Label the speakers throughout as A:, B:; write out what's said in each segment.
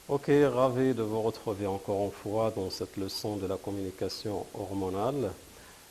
A: Ok, ravi de vous retrouver encore une fois dans cette leçon de la communication hormonale.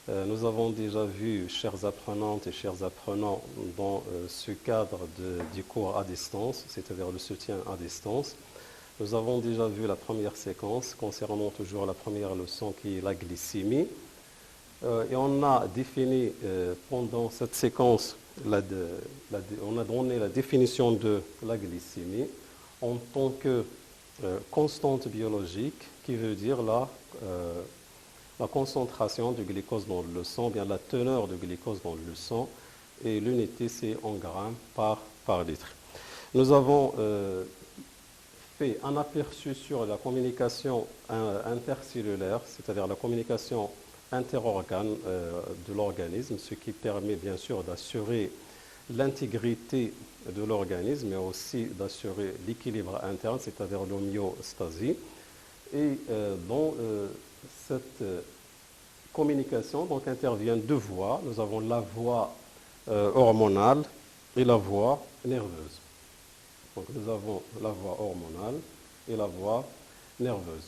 A: Nous avons déjà vu, chères apprenantes et chers apprenants, dans ce cadre du cours à distance, c'est-à-dire le soutien à distance, nous avons déjà vu la première séquence concernant toujours la première leçon qui est la glycémie. Et on a défini pendant cette séquence, on a donné la définition de la glycémie en tant que constante biologique, qui veut dire la concentration de glucose dans le sang, bien la teneur de glucose dans le sang, et l'unité c'est en grammes par litre. Nous avons fait un aperçu sur la communication intercellulaire, c'est-à-dire la communication interorganes de l'organisme, ce qui permet bien sûr d'assurer l'intégrité de l'organisme, mais aussi d'assurer l'équilibre interne, c'est-à-dire l'homéostasie. Et dans cette communication donc, interviennent deux voies. Nous avons la voie hormonale et la voie nerveuse. Donc nous avons la voie hormonale et la voie nerveuse.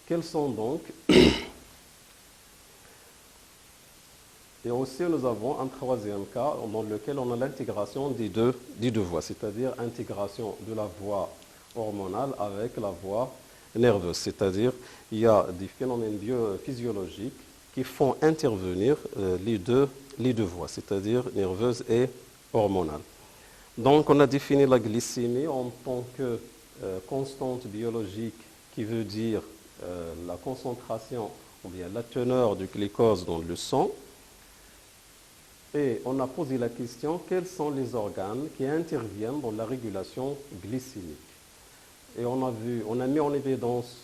A: Quelles sont donc Et aussi, nous avons un troisième cas dans lequel on a l'intégration des deux voies, c'est-à-dire intégration de la voie hormonale avec la voie nerveuse. C'est-à-dire, il y a des phénomènes physiologiques qui font intervenir les deux voies, c'est-à-dire nerveuse et hormonale. Donc, on a défini la glycémie en tant que constante biologique qui veut dire la concentration ou bien la teneur du glucose dans le sang. Et on a posé la question, quels sont les organes qui interviennent dans la régulation glycémique? Et on a mis en évidence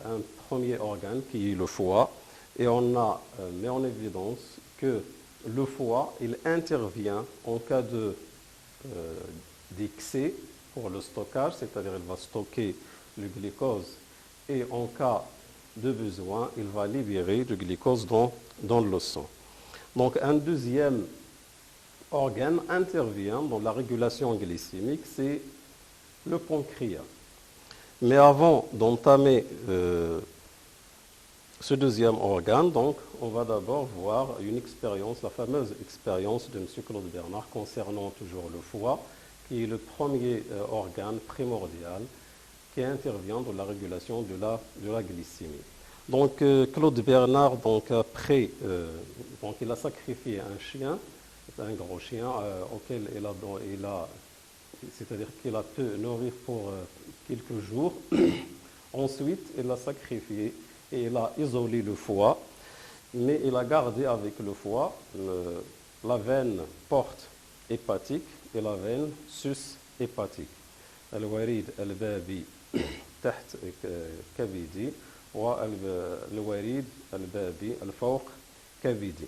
A: un premier organe qui est le foie, et on a mis en évidence que le foie, il intervient en cas d'excès pour le stockage, c'est-à-dire il va stocker le glucose, et en cas de besoin, il va libérer du glucose dans le sang. Donc un deuxième organe intervient dans la régulation glycémique, c'est le pancréas. Mais avant d'entamer ce deuxième organe, donc, on va d'abord voir une expérience, la fameuse expérience de M. Claude Bernard concernant toujours le foie, qui est le premier organe primordial qui intervient dans la régulation de la glycémie. Donc Claude Bernard, donc, donc il a sacrifié un chien, un gros chien, auquel c'est-à-dire qu'il a pu nourrir pour quelques jours. Ensuite, il l'a sacrifié et il a isolé le foie, mais il a gardé avec le foie la veine porte hépatique et la veine sus-hépatique. الوريد البابي تحت كبدي والوريد البابي الفوق كبدي.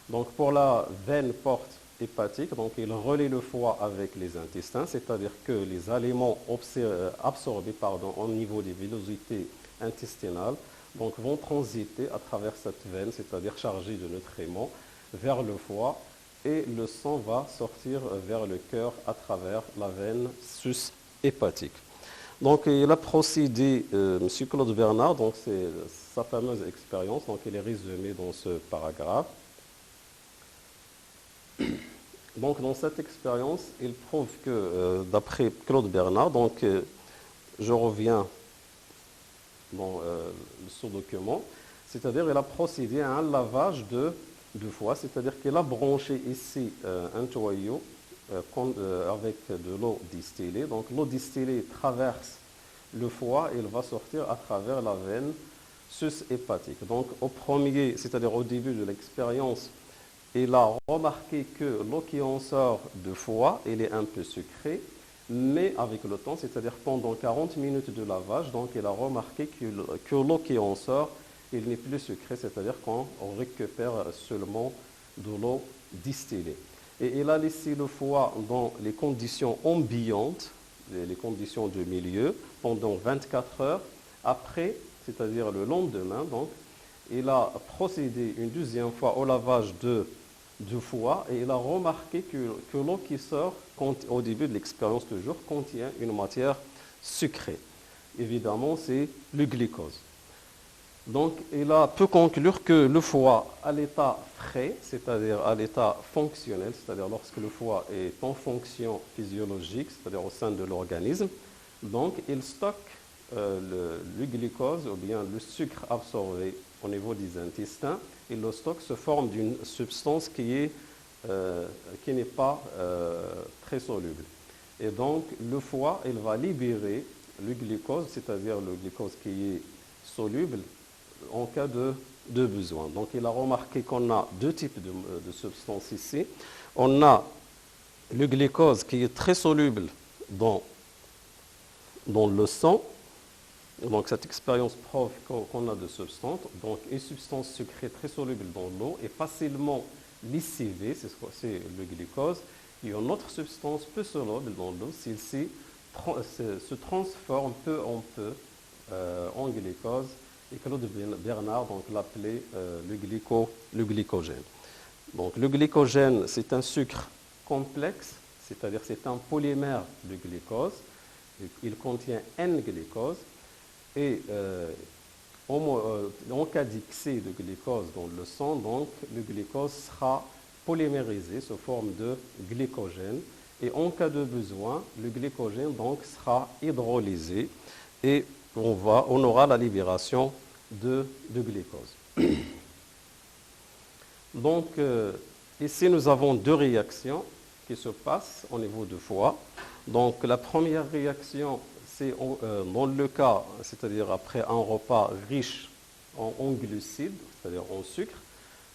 A: Donc pour la veine porte hépatique, donc il relie le foie avec les intestins, c'est-à-dire que les aliments absorbés au niveau des villosités intestinales donc, vont transiter à travers cette veine, c'est-à-dire chargée de nutriments, vers le foie, et le sang va sortir vers le cœur à travers la veine sus-hépatique. Donc il a procédé, M. Claude Bernard, donc c'est sa fameuse expérience, donc il est résumé dans ce paragraphe. Donc dans cette expérience, il prouve que d'après Claude Bernard, donc je reviens dans ce document, c'est-à-dire qu'il a procédé à un lavage de foie, c'est-à-dire qu'il a branché ici un tuyau avec de l'eau distillée. Donc l'eau distillée traverse le foie et il va sortir à travers la veine sus-hépatique. Donc au premier, c'est-à-dire au début de l'expérience, il a remarqué que l'eau qui en sort du foie, elle est un peu sucrée, mais avec le temps, c'est-à-dire pendant 40 minutes de lavage, donc il a remarqué que l'eau qui en sort, elle n'est plus sucrée, c'est-à-dire qu'on récupère seulement de l'eau distillée. Et il a laissé le foie dans les conditions ambiantes, les conditions de milieu, pendant 24 heures. Après, c'est-à-dire le lendemain, donc, il a procédé une deuxième fois au lavage du foie et il a remarqué que l'eau qui sort au début de l'expérience toujours contient une matière sucrée. évidemment, c'est le glucose. Donc, il peut conclure que le foie, à l'état frais, c'est-à-dire à l'état fonctionnel, c'est-à-dire lorsque le foie est en fonction physiologique, c'est-à-dire au sein de l'organisme, donc il stocke le glucose ou bien le sucre absorbé au niveau des intestins. Il le stocke sous forme d'une substance qui n'est pas très soluble. Et donc, le foie, il va libérer le glucose, c'est-à-dire le glucose qui est soluble, en cas de besoin. Donc, il a remarqué qu'on a deux types de substances ici. On a le glucose qui est très soluble dans le sang. Donc, cette expérience prouve qu'on a deux substances. Donc, une substance sucrée très soluble dans l'eau est facilement lessivée, c'est le glucose. Et une autre substance peu soluble dans l'eau, celle-ci se transforme peu en peu en glucose. Et Claude Bernard l'appelait le glycogène. Donc le glycogène, c'est un sucre complexe, c'est-à-dire c'est un polymère de glucose. Il contient N-glucose et en cas d'excès de glucose dans le sang, donc le glucose sera polymérisé sous forme de glycogène. Et en cas de besoin, le glycogène donc sera hydrolysé et on aura la libération de glucose. Donc, ici, nous avons deux réactions qui se passent au niveau du foie. Donc, la première réaction, c'est dans le cas, c'est-à-dire après un repas riche en glucides, c'est-à-dire en sucre.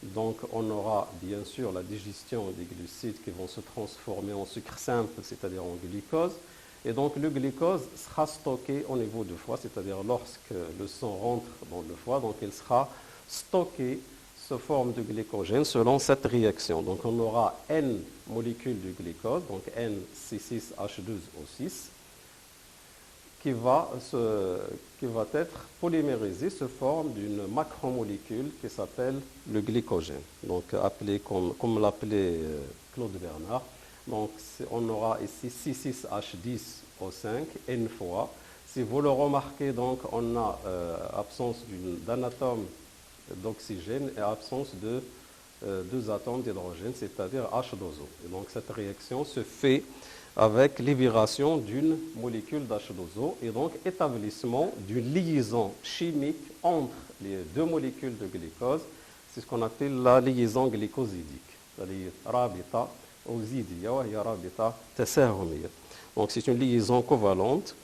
A: Donc, on aura bien sûr la digestion des glucides qui vont se transformer en sucre simple, c'est-à-dire en glucose. Et donc, le glucose sera stocké au niveau du foie, c'est-à-dire lorsque le sang rentre dans le foie, donc il sera stocké sous forme de glycogène selon cette réaction. Donc, on aura N molécules de glucose, donc N-C6H12O6, qui va être polymérisé sous forme d'une macromolécule qui s'appelle le glycogène, donc appelé comme l'appelait Claude Bernard. Donc, on aura ici C6H10O5 N fois. Si vous le remarquez, donc, on a absence d'un atome d'oxygène et absence de deux atomes d'hydrogène, c'est-à-dire H2O. Et donc, cette réaction se fait avec libération d'une molécule d'H2O et donc établissement d'une liaison chimique entre les deux molécules de glucose. C'est ce qu'on appelle la liaison glycosidique, c'est-à-dire rabita. Donc c'est une liaison covalente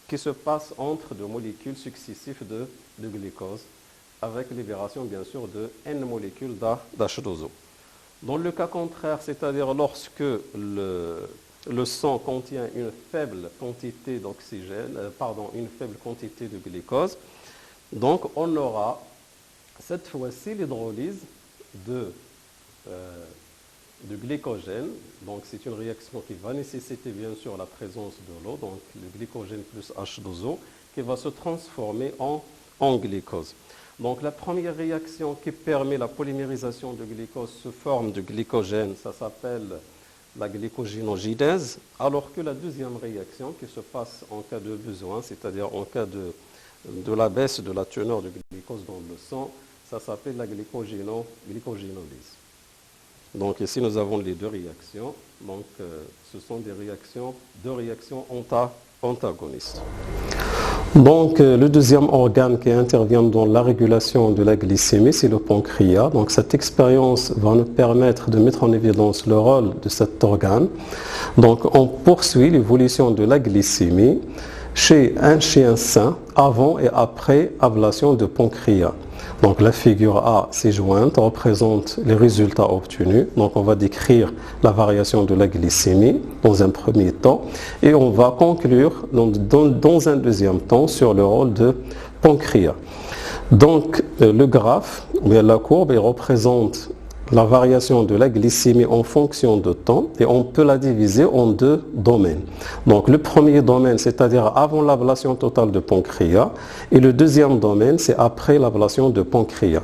A: qui se passe entre deux molécules successives de glucose avec libération bien sûr de N molécules d'H2O. Dans le cas contraire, c'est-à-dire lorsque le sang contient une faible quantité d'oxygène, une faible quantité de glucose, donc on aura cette fois-ci l'hydrolyse de glycogène. Donc c'est une réaction qui va nécessiter bien sûr la présence de l'eau, donc le glycogène plus H2O, qui va se transformer en glucose. Donc la première réaction qui permet la polymérisation de glucose sous forme de glycogène, ça s'appelle la glycogénogenèse, alors que la deuxième réaction qui se passe en cas de besoin, c'est-à-dire en cas de la baisse de la teneur de glucose dans le sang, ça s'appelle la glycogénolyse. Donc ici, nous avons les deux réactions. Donc, ce sont deux réactions antagonistes. Donc, le deuxième organe qui intervient dans la régulation de la glycémie, c'est le pancréas. Donc, cette expérience va nous permettre de mettre en évidence le rôle de cet organe. Donc, on poursuit l'évolution de la glycémie chez un chien sain avant et après ablation de pancréas. Donc la figure A ci-jointe représente les résultats obtenus. Donc on va décrire la variation de la glycémie dans un premier temps et on va conclure dans un deuxième temps sur le rôle de pancréas. Donc le graphe, la courbe, représente la variation de la glycémie en fonction de temps et on peut la diviser en deux domaines. Donc le premier domaine, c'est-à-dire avant l'ablation totale de pancréas, et le deuxième domaine, c'est après l'ablation de pancréas.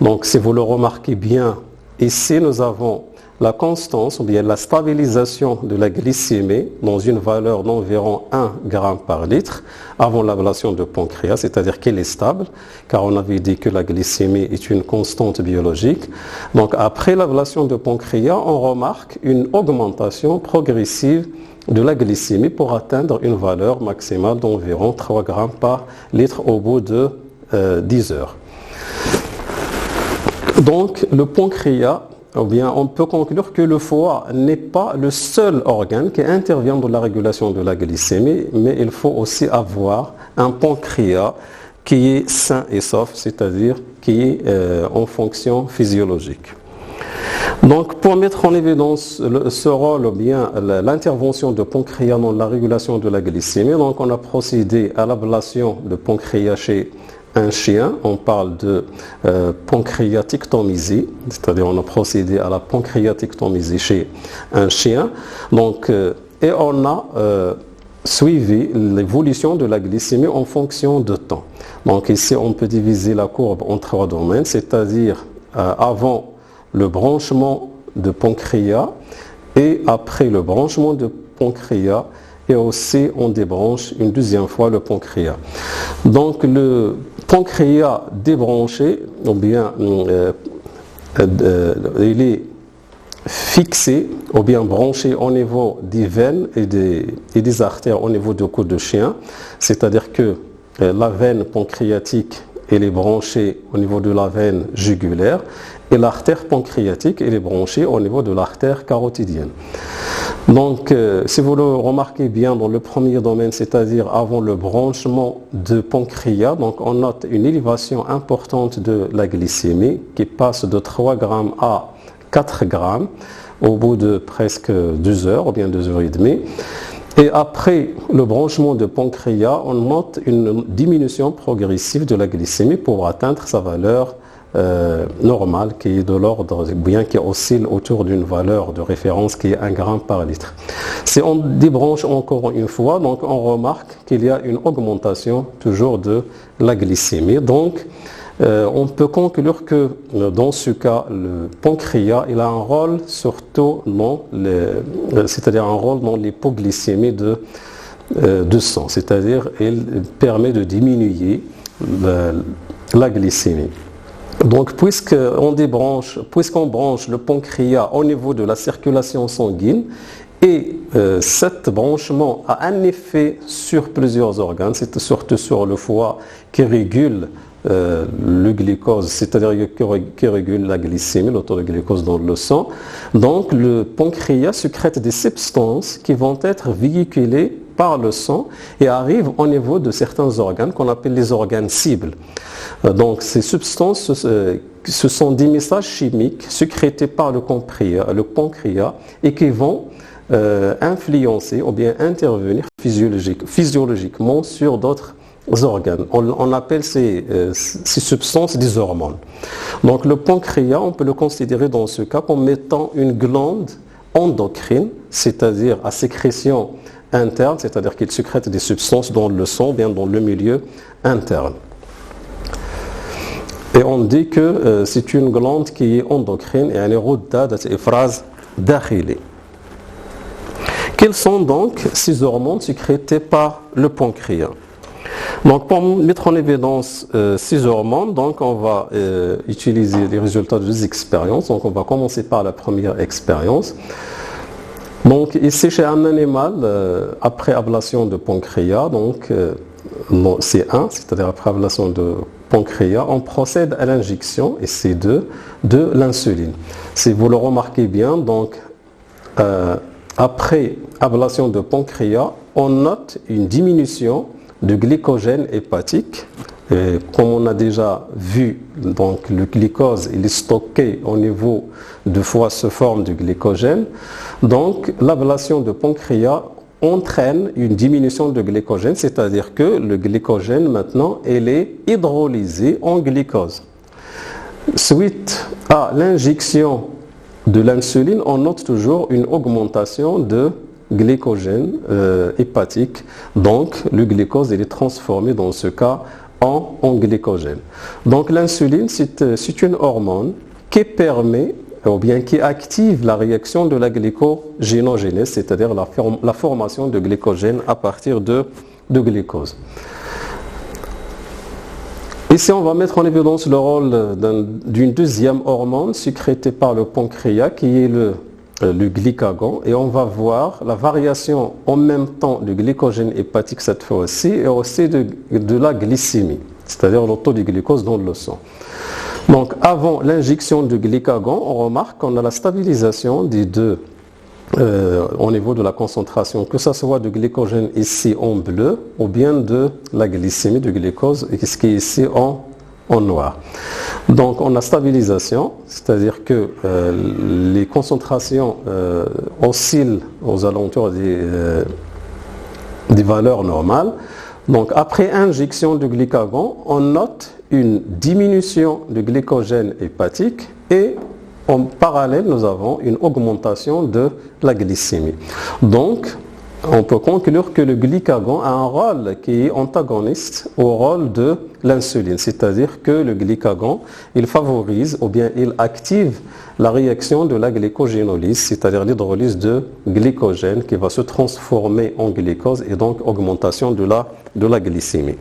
A: Donc si vous le remarquez bien, ici nous avons la constance ou bien la stabilisation de la glycémie dans une valeur d'environ 1 g par litre avant l'ablation de pancréas, c'est-à-dire qu'elle est stable, car on avait dit que la glycémie est une constante biologique. Donc après l'ablation de pancréas, on remarque une augmentation progressive de la glycémie pour atteindre une valeur maximale d'environ 3 g par litre au bout de 10 heures. Donc le pancréas, ou bien on peut conclure que le foie n'est pas le seul organe qui intervient dans la régulation de la glycémie, mais il faut aussi avoir un pancréas qui est sain et sauf, c'est-à-dire qui est en fonction physiologique. Donc pour mettre en évidence ce rôle ou bien l'intervention de pancréas dans la régulation de la glycémie, donc on a procédé à l'ablation de pancréas chez un chien, on parle de pancréatectomisie, c'est-à-dire on a procédé à la pancréatectomisie chez un chien. Donc, et on a suivi l'évolution de la glycémie en fonction de temps. Donc ici on peut diviser la courbe en 3 domaines, c'est-à-dire avant le branchement de pancréas et après le branchement de pancréas, et aussi on débranche une deuxième fois le pancréas. Donc le pancréas débranché, ou bien il est fixé ou bien branché au niveau des veines et des artères au niveau du cou de chien, c'est-à-dire que la veine pancréatique elle est branchée au niveau de la veine jugulaire et l'artère pancréatique elle est branchée au niveau de l'artère carotidienne. Donc, si vous le remarquez bien dans le premier domaine, c'est-à-dire avant le branchement de pancréas, donc on note une élévation importante de la glycémie qui passe de 3 g à 4 g au bout de presque 2 heures ou bien 2 heures et demie. Et après le branchement de pancréas, on note une diminution progressive de la glycémie pour atteindre sa valeur normale qui est de l'ordre, bien qui oscille autour d'une valeur de référence qui est 1 g par litre. Si on débranche encore une fois, donc on remarque qu'il y a une augmentation toujours de la glycémie. Donc on peut conclure que dans ce cas, le pancréas il a un rôle surtout c'est-à-dire un rôle dans l'hypoglycémie de sang, c'est-à-dire il permet de diminuer la glycémie. Donc puisqu'on branche le pancréas au niveau de la circulation sanguine, et cet branchement a un effet sur plusieurs organes, c'est surtout sur le foie qui régule le glucose, c'est-à-dire qui régule la glycémie, le taux de glucose dans le sang. Donc le pancréas sécrète des substances qui vont être véhiculées par le sang et arrivent au niveau de certains organes qu'on appelle les organes cibles. Donc ces substances, ce sont des messages chimiques sécrétés par le pancréas et qui vont influencer ou bien intervenir physiologiquement sur d'autres organes. On appelle ces substances des hormones. Donc le pancréas, on peut le considérer dans ce cas comme étant une glande endocrine, c'est-à-dire à sécrétion interne, c'est-à-dire qu'il sécrète des substances dans le sang, bien dans le milieu interne. Et on dit que c'est une glande qui est endocrine et elle est إفراز داخلي. Quelles sont donc ces hormones sécrétées par le pancréas? Donc pour mettre en évidence ces hormones, donc on va utiliser les résultats de 2 expériences. Donc on va commencer par la première expérience. Donc ici chez un animal, après ablation de pancréas, donc C1, c'est-à-dire après ablation de pancréas, on procède à l'injection, et C2, de l'insuline. Si vous le remarquez bien, donc après ablation de pancréas, on note une diminution de glycogène hépatique. Et comme on a déjà vu, donc le glucose il est stocké au niveau du foie sous forme de glycogène. Donc l'ablation de pancréas entraîne une diminution de glycogène, c'est-à-dire que le glycogène maintenant il est hydrolysé en glucose. Suite à l'injection de l'insuline, on note toujours une augmentation de glycogène hépatique. Donc le glucose il est transformé dans ce cas en glycogène. Donc l'insuline c'est une hormone qui permet ou bien qui active la réaction de la glycogénogenèse, c'est-à-dire la formation de glycogène à partir de glucose. Ici, on va mettre en évidence le rôle d'une deuxième hormone sécrétée par le pancréas qui est le glycagon, et on va voir la variation en même temps du glycogène hépatique cette fois-ci et aussi de la glycémie, c'est-à-dire le taux de glucose dans le sang. Donc avant l'injection du glycagon, on remarque qu'on a la stabilisation des deux au niveau de la concentration, que ce soit du glycogène ici en bleu ou bien de la glycémie du glucose, ce qui est ici en noir. Donc on a stabilisation, c'est-à-dire que les concentrations oscillent aux alentours des valeurs normales. Donc après injection du glycagon, on note une diminution du glycogène hépatique et en parallèle, nous avons une augmentation de la glycémie. Donc, on peut conclure que le glycagon a un rôle qui est antagoniste au rôle de l'insuline, c'est-à-dire que le glycagon, il favorise ou bien il active la réaction de la glycogénolyse, c'est-à-dire l'hydrolyse de glycogène qui va se transformer en glucose et donc augmentation de la glycémie.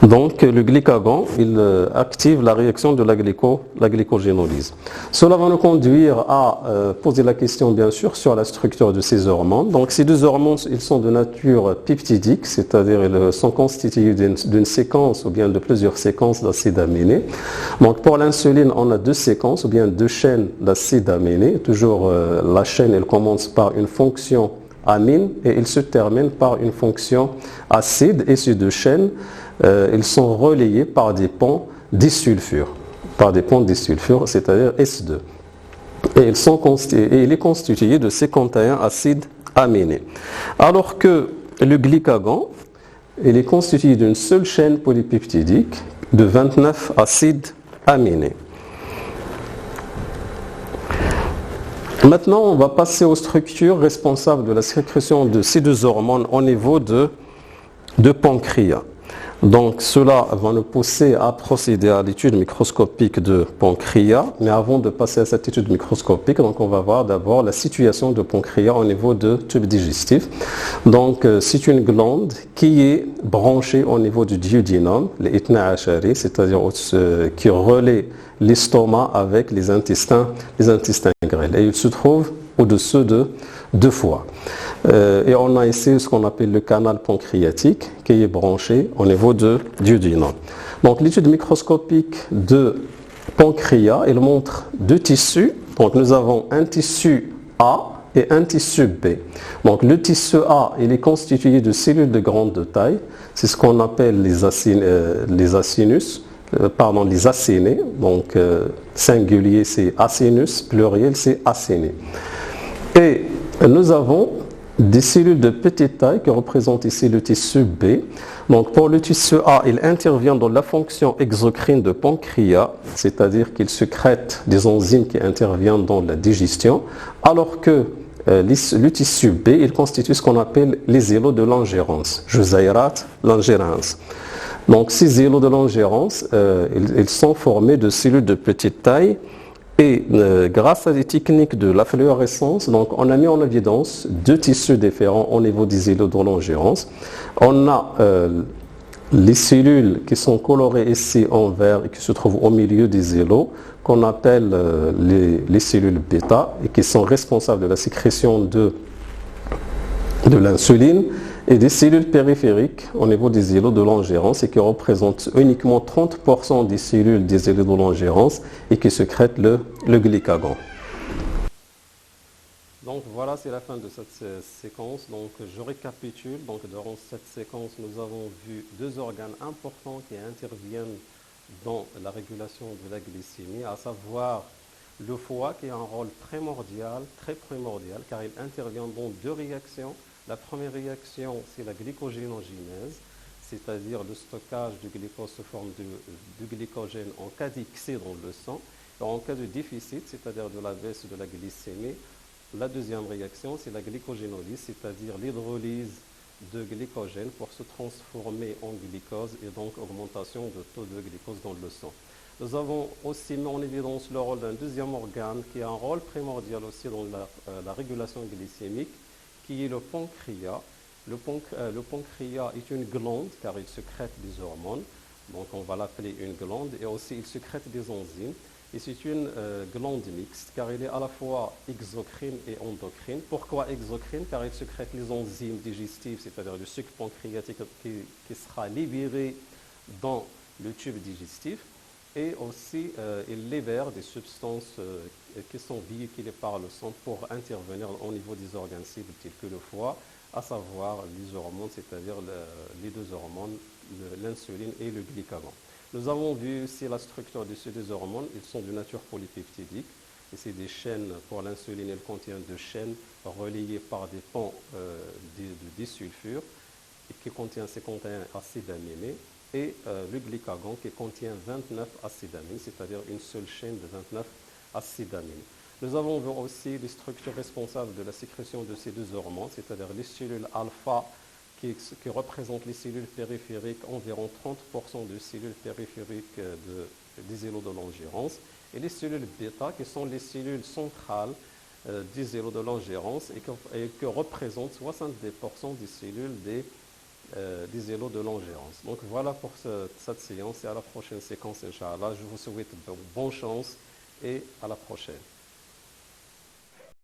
A: Donc le glycagon, il active la réaction de la glycogénolyse. Cela va nous conduire à poser la question bien sûr sur la structure de ces hormones. Donc ces deux hormones, ils sont de nature peptidique, c'est-à-dire ils sont constitués d'une séquence ou bien de plusieurs séquences d'acides aminés. Donc pour l'insuline, on a deux séquences ou bien deux chaînes d'acides aminés. Toujours la chaîne, elle commence par une fonction amine et il se termine par une fonction acide, et ces deux chaînes ils sont relayés par des ponts disulfure, c'est-à-dire S2. Et il est constitué de 51 acides aminés. Alors que le glycagon, il est constitué d'une seule chaîne polypeptidique de 29 acides aminés. Maintenant, on va passer aux structures responsables de la sécrétion de ces deux hormones au niveau de pancréas. Donc cela va nous pousser à procéder à l'étude microscopique de pancréas. Mais avant de passer à cette étude microscopique, donc on va voir d'abord la situation de pancréas au niveau de tube digestif. Donc c'est une glande qui est branchée au niveau du duodénum, les ithna ashari, c'est-à-dire qui relaie l'estomac avec les intestins grêles. Et il se trouve au-dessus de deux foies. Et on a ici ce qu'on appelle le canal pancréatique qui est branché au niveau du duodénum. Donc l'étude microscopique de pancréas, elle montre deux tissus. Donc nous avons un tissu A et un tissu B. Donc le tissu A, il est constitué de cellules de grande taille. C'est ce qu'on appelle les acénés. Donc singulier c'est acénus, pluriel c'est acéné. Et nous avons des cellules de petite taille qui représentent ici le tissu B. Donc pour le tissu A, il intervient dans la fonction exocrine de pancréas, c'est-à-dire qu'il sécrète des enzymes qui interviennent dans la digestion, alors que le tissu B, il constitue ce qu'on appelle les îlots de l'ingérence, Juzairat l'ingérence. Donc ces îlots de l'ingérence, ils sont formés de cellules de petite taille. Et grâce à des techniques de la fluorescence, donc on a mis en évidence deux tissus différents au niveau des îlots de l'ingérence. On a les cellules qui sont colorées ici en vert et qui se trouvent au milieu des îlots, qu'on appelle les cellules bêta, et qui sont responsables de la sécrétion de l'insuline, et des cellules périphériques au niveau des îlots de l'ingérence et qui représentent uniquement 30% des cellules des îlots de l'ingérence et qui sécrètent le glycagon. Donc voilà, c'est la fin de cette séquence. Donc je récapitule. Donc durant cette séquence, nous avons vu deux organes importants qui interviennent dans la régulation de la glycémie, à savoir le foie qui a un rôle primordial, très primordial, car il intervient dans deux réactions. La première réaction, c'est la glycogénogenèse, c'est-à-dire le stockage du glucose sous forme de glycogène en cas d'excès dans le sang. Et en cas de déficit, c'est-à-dire de la baisse de la glycémie, la deuxième réaction, c'est la glycogénolyse, c'est-à-dire l'hydrolyse de glycogène pour se transformer en glucose et donc augmentation de taux de glucose dans le sang. Nous avons aussi mis en évidence le rôle d'un deuxième organe qui a un rôle primordial aussi dans la régulation glycémique, qui est le pancréas. Le pancréas est une glande car il sécrète des hormones, donc on va l'appeler une glande, et aussi il sécrète des enzymes. Et c'est une glande mixte car il est à la fois exocrine et endocrine. Pourquoi exocrine? Car il sécrète les enzymes digestives, c'est-à-dire le sucre pancréatique qui sera libéré dans le tube digestif. Et aussi, il libère des substances qui sont véhiculées par le sang pour intervenir au niveau des organes cibles tels que le foie, à savoir les hormones, c'est-à-dire les deux hormones, l'insuline et le glycagon. Nous avons vu aussi la structure de ces deux hormones. Ils sont de nature polypeptidique. Et c'est des chaînes, pour l'insuline, elles contiennent deux chaînes reliées par des ponts de disulfure et qui contient 51 acides aminés, et le glycagon qui contient 29 acides aminés, c'est-à-dire une seule chaîne de 29 acides aminés. Nous avons vu aussi les structures responsables de la sécrétion de ces deux hormones, c'est-à-dire les cellules alpha qui représentent les cellules périphériques, environ 30% de cellules périphériques des îlots de Langerhans, et les cellules bêta qui sont les cellules centrales des îlots de Langerhans et que représentent 70% des cellules des îlots de Langerhans. Donc voilà pour cette séance et à la prochaine séquence, Inch'Allah. Je vous souhaite bonne chance et à la prochaine.